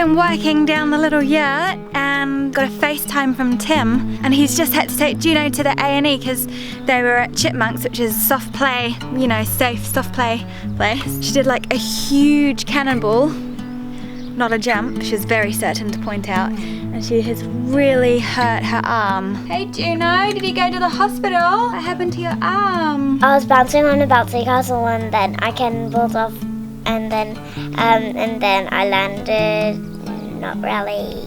been working down the little yurt and got a FaceTime from Tim, and he's just had to take Juno to the A&E because they were at Chipmunks, which is soft play, you know, safe soft play place. She did like a huge cannonball, not a jump, she was very certain to point out, and she has really hurt her arm. Hey Juno, did you go to the hospital? What happened to your arm? I was bouncing on a bouncy castle and then I cannonballed off and then I landed not really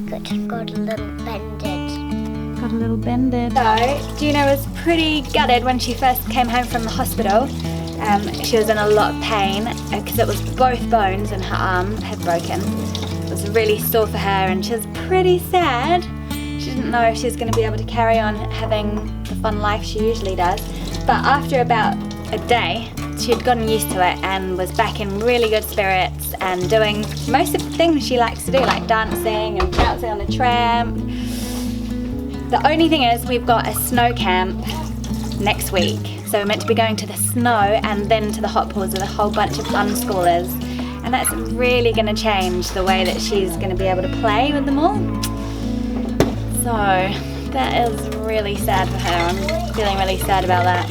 good. Got a little bended. Got a little bended. So, Juno was pretty gutted when she first came home from the hospital. She was in a lot of pain because it was both bones in her arm had broken. It was really sore for her and she was pretty sad. She didn't know if she was going to be able to carry on having the fun life she usually does. But after about a day, she had gotten used to it and was back in really good spirits and doing most of the things she likes to do, like dancing and bouncing on the tramp. The only thing is we've got a snow camp next week. So we're meant to be going to the snow and then to the hot pools with a whole bunch of unschoolers. And that's really going to change the way that she's going to be able to play with them all. So that is really sad for her. I'm feeling really sad about that.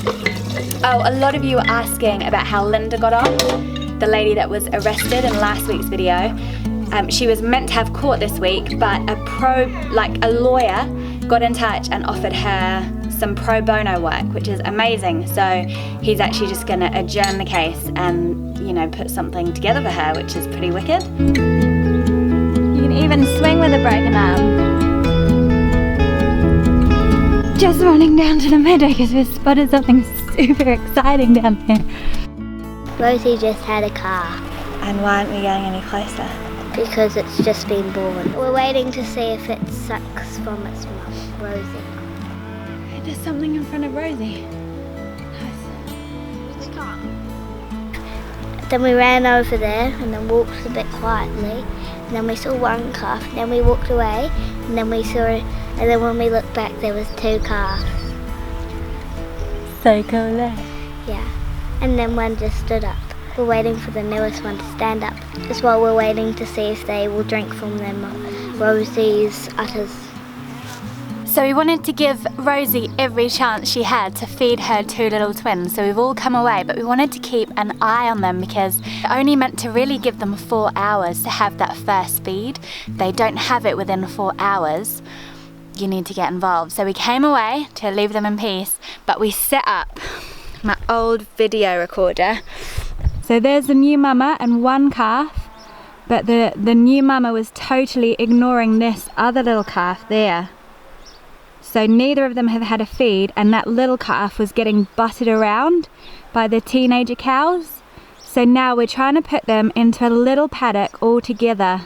Oh, a lot of you were asking about how Linda got on, the lady that was arrested in last week's video. She was meant to have court this week, but a lawyer got in touch and offered her some pro bono work, which is amazing. So he's actually just going to adjourn the case and, you know, put something together for her, which is pretty wicked. You can even swing with a broken arm. Just running down to the meadow because we spotted something super exciting down here. Rosie just had a car. And why aren't we going any closer? Because it's just been born. We're waiting to see if it sucks from its mum, Rosie. There's something in front of Rosie. Then we ran over there and then walked a bit quietly. And then we saw one calf, and then we walked away, and then we saw it, and then when we looked back there was two calves. So cool, eh? Yeah. And then one just stood up. We're waiting for the newest one to stand up. As well, we're waiting to see if they will drink from them Rosie's udders. So we wanted to give Rosie every chance she had to feed her two little twins. So we've all come away, but we wanted to keep an eye on them because they're only meant to really give them 4 hours to have that first feed. They don't have it within 4 hours. You need to get involved. So we came away to leave them in peace, but we set up my old video recorder. So there's the new mama and one calf, but the new mama was totally ignoring this other little calf there. So neither of them have had a feed, and that little calf was getting butted around by the teenager cows. So now we're trying to put them into a little paddock all together.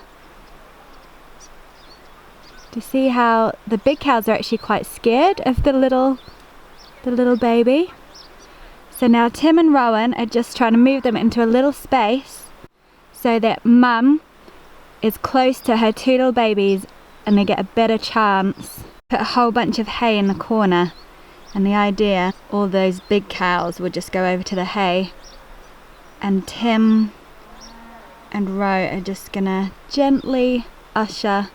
To see how the big cows are actually quite scared of the little baby. So now Tim and Rowan are just trying to move them into a little space so that mum is close to her two little babies and they get a better chance. Put a whole bunch of hay in the corner, and the idea, all those big cows would just go over to the hay, and Tim and Ro are just gonna gently usher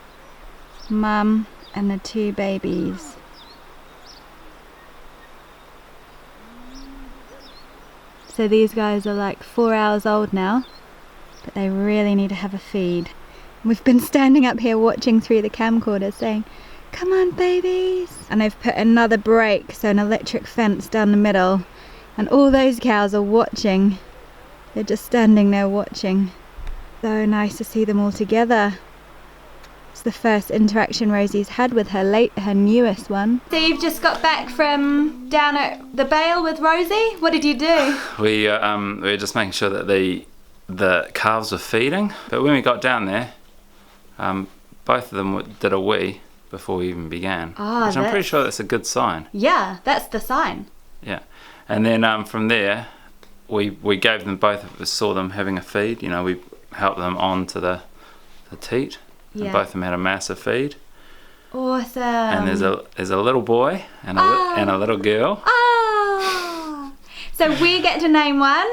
mum and the two babies. So these guys are like 4 hours old now, but they really need to have a feed. We've been standing up here watching through the camcorder saying, "Come on babies." And they've put another break, so an electric fence down the middle, and all those cows are watching. They're just standing there watching. So nice to see them all together. It's the first interaction Rosie's had with her newest one. So you've just got back from down at the bale with Rosie? What did you do? We were just making sure that the calves were feeding, but when we got down there, both of them did a wee before we even began, which I'm pretty sure that's a good sign. Yeah, that's the sign. Yeah, and then from there, we gave them both, saw them having a feed, you know, we helped them onto the teat, and both of them had a massive feed. Awesome. And there's a little boy and a little girl. Oh! So we get to name one.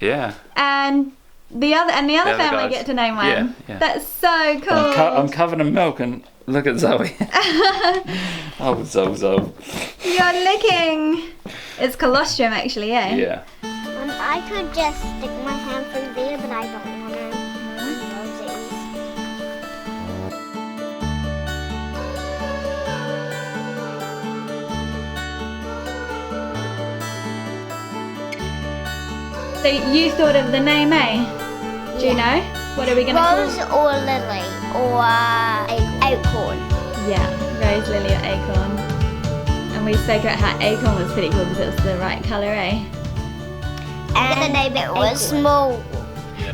Yeah. And The other family guys. get to name one. Yeah. That's so cool. I'm covered in milk and look at Zoe. Oh, Zoe. You're licking. It's colostrum actually, eh? Yeah. I could just stick my hand through there, but I don't want to. So you thought of the name, eh? Do you know? What are we going to call it? Rose or lily or acorn. Yeah, rose, lily or acorn. And we spoke about how acorn was pretty cool because it was the right colour, eh? And the name it was small.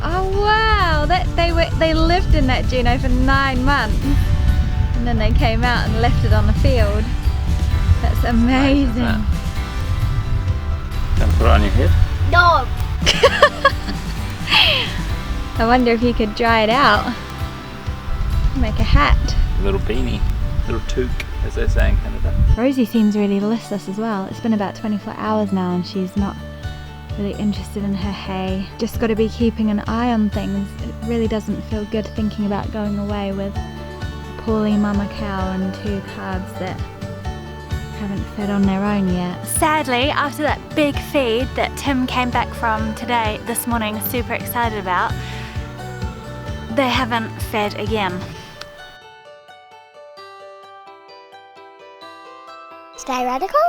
Oh wow! They lived in that Juno for 9 months. And then they came out and left it on the field. That's amazing. Can I put it on your head? No. I wonder if you could dry it out. Make a hat. A little beanie. Little toque, as they say in Canada. Rosie seems really listless as well. It's been about 24 hours now and she's not really interested in her hay. Just got to be keeping an eye on things. It really doesn't feel good thinking about going away with a poorly mama cow and 2 calves that haven't fed on their own yet. Sadly, after that big feed that Tim came back from this morning, super excited about, they haven't fed again. Stay radical?